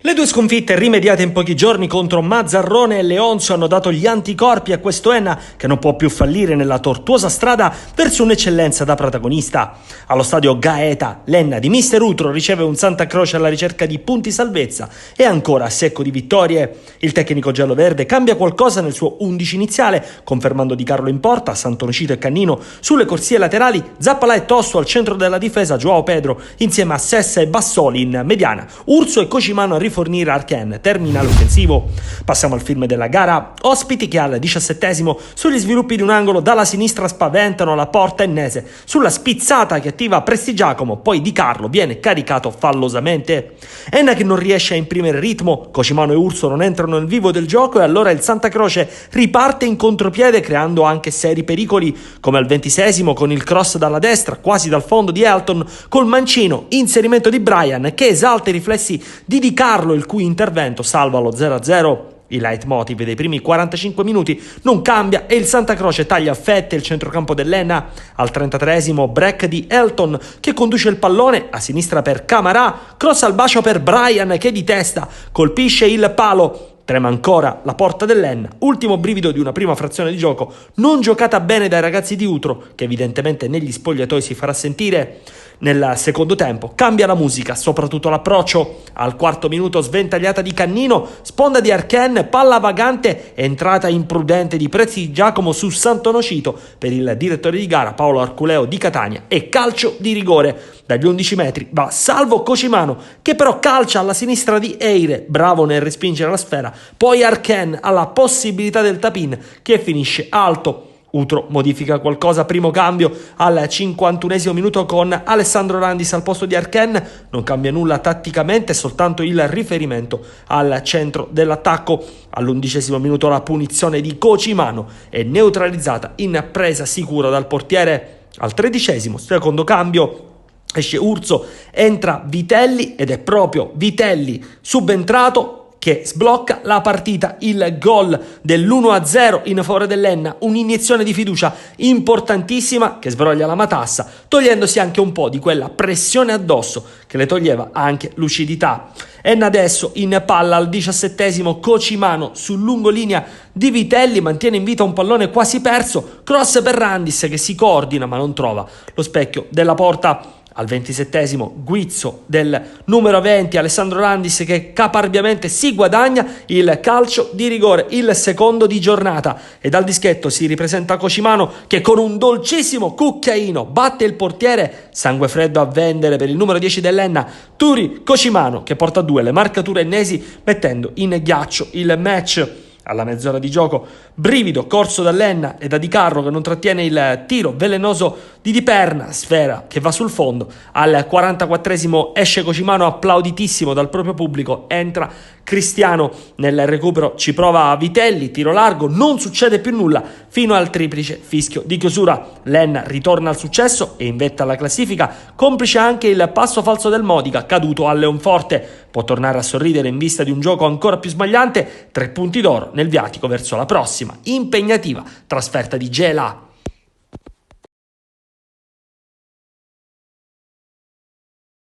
Le due sconfitte rimediate in pochi giorni contro Mazzarrone e Leonzio hanno dato gli anticorpi a questo Enna che non può più fallire nella tortuosa strada verso un'eccellenza da protagonista. Allo stadio Gaeta, l'Enna di Mister Utro riceve un Santa Croce alla ricerca di punti salvezza e ancora a secco di vittorie. Il tecnico giallo-verde cambia qualcosa nel suo 11 iniziale, confermando Di Carlo in porta, Santonocito e Cannino sulle corsie laterali, Zappalà e Tosso al centro della difesa, Joao Pedro insieme a Sessa e Bassoli in mediana, Urso e Cocimano a rifornire Archen, terminale offensivo. Passiamo al film della gara. Ospiti che al 17esimo sugli sviluppi di un angolo dalla sinistra spaventano la porta ennese. Sulla spizzata che attiva Prestigiacomo, poi Di Carlo viene caricato fallosamente. Enna che non riesce a imprimere ritmo, Cocimano e Urso non entrano nel vivo del gioco e allora il Santa Croce riparte in contropiede creando anche seri pericoli, come al 26esimo con il cross dalla destra, quasi dal fondo di Elton, col mancino, inserimento di Brian che esalta i riflessi di Carlo, il cui intervento salva lo 0-0. Il leitmotiv dei primi 45 minuti non cambia e il Santa Croce taglia a fette il centrocampo dell'Enna. Al 33esimo break di Elton che conduce il pallone a sinistra per Camarà, cross al bacio per Brian che di testa colpisce il palo. Trema ancora la porta dell'Enna, ultimo brivido di una prima frazione di gioco non giocata bene dai ragazzi di Utro, che evidentemente negli spogliatoi si farà sentire. Nel secondo tempo cambia la musica, soprattutto l'approccio. Al quarto minuto sventagliata di Cannino, sponda di Archen, palla vagante, entrata imprudente di Prestigiacomo su Santonocito per il direttore di gara Paolo Arculeo di Catania e calcio di rigore. Dagli 11 metri va salvo Cocimano che però calcia alla sinistra di Eire, bravo nel respingere la sfera, poi Archen ha la possibilità del tap-in che finisce alto. Utro modifica qualcosa, primo cambio al 51esimo minuto con Alessandro Randis al posto di Archen, non cambia nulla tatticamente, soltanto il riferimento al centro dell'attacco. All'11esimo minuto la punizione di Cocimano è neutralizzata in presa sicura dal portiere. Al 13esimo, secondo cambio, esce Urso, entra Vitelli ed è proprio Vitelli subentrato che sblocca la partita, il gol dell'1-0 in favore dell'Enna, un'iniezione di fiducia importantissima che sbroglia la matassa, togliendosi anche un po' di quella pressione addosso che le toglieva anche lucidità. Enna adesso in palla al 17esimo, Cocimano sul lungolinea di Vitelli mantiene in vita un pallone quasi perso, cross per Randis che si coordina ma non trova lo specchio della porta. Al 27esimo guizzo del numero 20 Alessandro Randis che caparbiamente si guadagna il calcio di rigore, il secondo di giornata, e dal dischetto si ripresenta Cocimano che con un dolcissimo cucchiaino batte il portiere, sangue freddo a vendere per il numero 10 dell'Enna, Turi Cocimano che porta a 2 le marcature ennesi mettendo in ghiaccio il match. Alla mezz'ora di gioco, brivido corso dall'Enna e da Di Carlo che non trattiene il tiro velenoso di Di Perna, sfera che va sul fondo. Al 44esimo esce Cocimano applauditissimo dal proprio pubblico, entra Cristiano, nel recupero ci prova Vitelli, tiro largo, non succede più nulla fino al triplice fischio di chiusura. L'Enna ritorna al successo e in vetta alla classifica, complice anche il passo falso del Modica caduto a Leonforte. Può tornare a sorridere in vista di un gioco ancora più smagliante, 3 punti d'oro nel viatico verso la prossima impegnativa trasferta di Gela.